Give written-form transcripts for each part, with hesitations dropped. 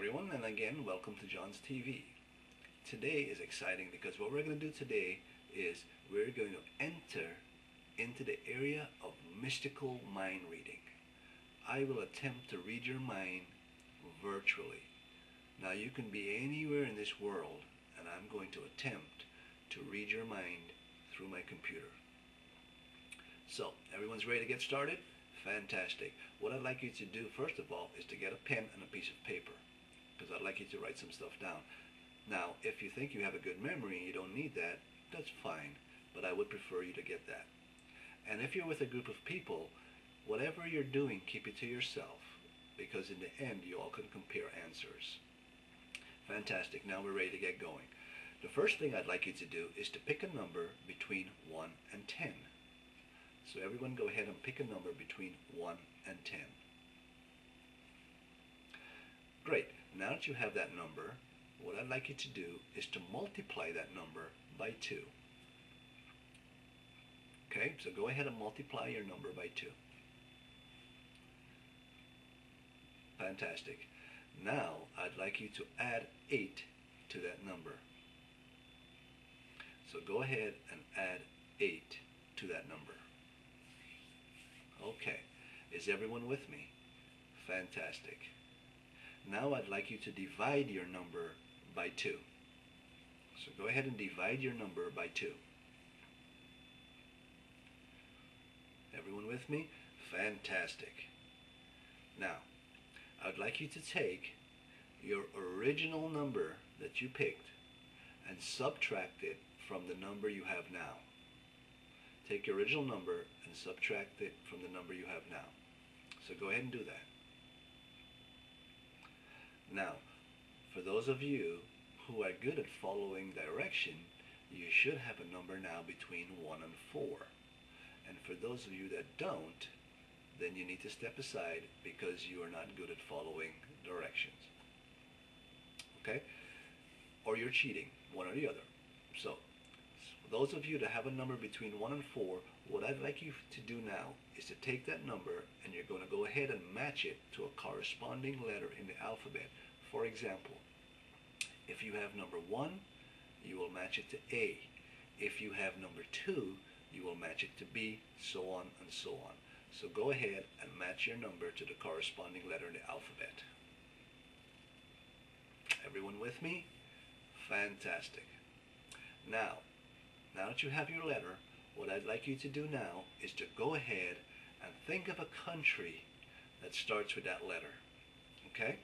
everyone, and again, welcome to John's TV. Today is exciting because what we're going to do today is we're going to enter into the area of mystical mind reading. I will attempt to read your mind virtually. Now you can be anywhere in this world, and I'm going to attempt to read your mind through my computer. So, everyone's ready to get started? Fantastic. What I'd like you to do, first of all, is to get a pen and a piece of paper, because I'd like you to write some stuff down. Now, if you think you have a good memory and you don't need that, that's fine, but I would prefer you to get that. And if you're with a group of people, whatever you're doing, keep it to yourself, because in the end, you all can compare answers. Fantastic. Now we're ready to get going. The first thing I'd like you to do is to pick a number between 1 and 10. So everyone go ahead and pick a number between 1 and 10. Great. Now that you have that number, what I'd like you to do is to multiply that number by 2. Okay, so go ahead and multiply your number by 2. Fantastic. Now I'd like you to add 8 to that number. So go ahead and add 8 to that number. Okay, is everyone with me? Fantastic. Now I'd like you to divide your number by 2. So go ahead and divide your number by 2. Everyone with me? Fantastic. Now, I'd like you to take your original number that you picked and subtract it from the number you have now. Take your original number and subtract it from the number you have now. So go ahead and do that. Now, for those of you who are good at following direction, you should have a number now between 1 and 4. And for those of you that don't, then you need to step aside because you are not good at following directions. Okay? Or you're cheating, one or the other. So, for those of you that have a number between 1 and 4, what I'd like you to do now is to take that number and you're going to go ahead and match it to a corresponding letter in the alphabet. For example, if you have number 1, you will match it to A. If you have number 2, you will match it to B, so on and so on. So go ahead and match your number to the corresponding letter in the alphabet. Everyone with me? Fantastic. Now that you have your letter, what I'd like you to do now is to go ahead and think of a country that starts with that letter. Okay?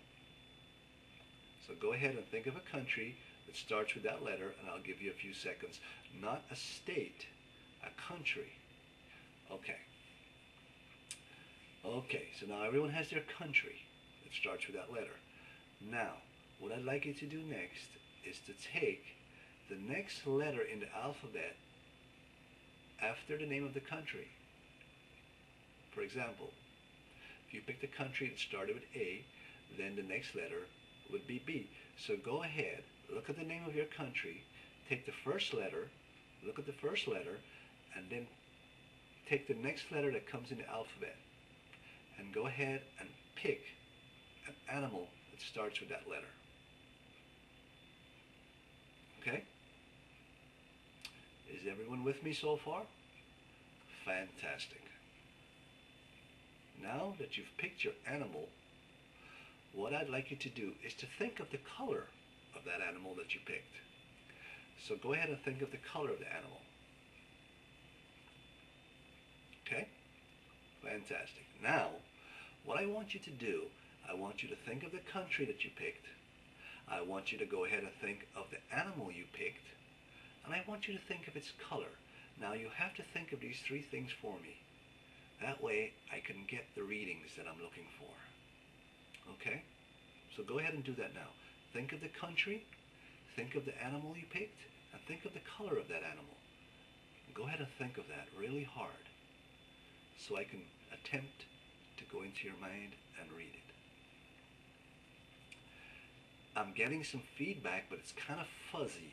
So go ahead and think of a country that starts with that letter, and I'll give you a few seconds. Not a state, a country. Okay. Okay, so now everyone has their country that starts with that letter. Now, what I'd like you to do next is to take the next letter in the alphabet after the name of the country. For example, if you picked a country that started with A, then the next letter would be B. So go ahead, look at the name of your country, take the first letter, look at the first letter, and then take the next letter that comes in the alphabet and go ahead and pick an animal that starts with that letter. Okay? Is everyone with me so far? Fantastic. Now that you've picked your animal, what I'd like you to do is to think of the color of that animal that you picked. So go ahead and think of the color of the animal. Okay? Fantastic. Now, what I want you to do, I want you to think of the country that you picked. I want you to go ahead and think of the animal you picked. And I want you to think of its color. Now, you have to think of these 3 things for me. That way, I can get the readings that I'm looking for. Okay? So go ahead and do that now. Think of the country, think of the animal you picked, and think of the color of that animal. Go ahead and think of that really hard so I can attempt to go into your mind and read it. I'm getting some feedback, but it's kind of fuzzy.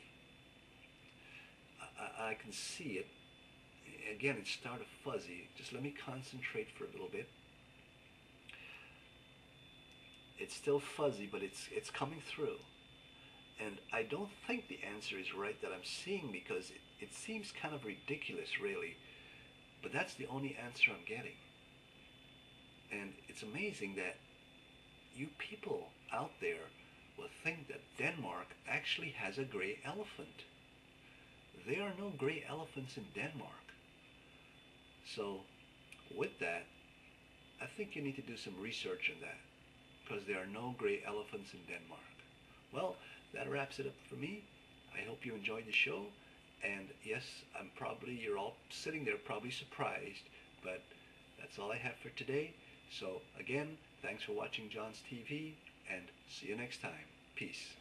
I can see it. Again, it started fuzzy. Just let me concentrate for a little bit. It's still fuzzy, but it's coming through. And I don't think the answer is right that I'm seeing, because it seems kind of ridiculous, really. But that's the only answer I'm getting. And it's amazing that you people out there will think that Denmark actually has a gray elephant. There are no gray elephants in Denmark. So, with that, I think you need to do some research on that, because there are no gray elephants in Denmark. Well, that wraps it up for me. I hope you enjoyed the show. And yes, you're all sitting there probably surprised, but that's all I have for today. So again, thanks for watching John's TV, and see you next time. Peace.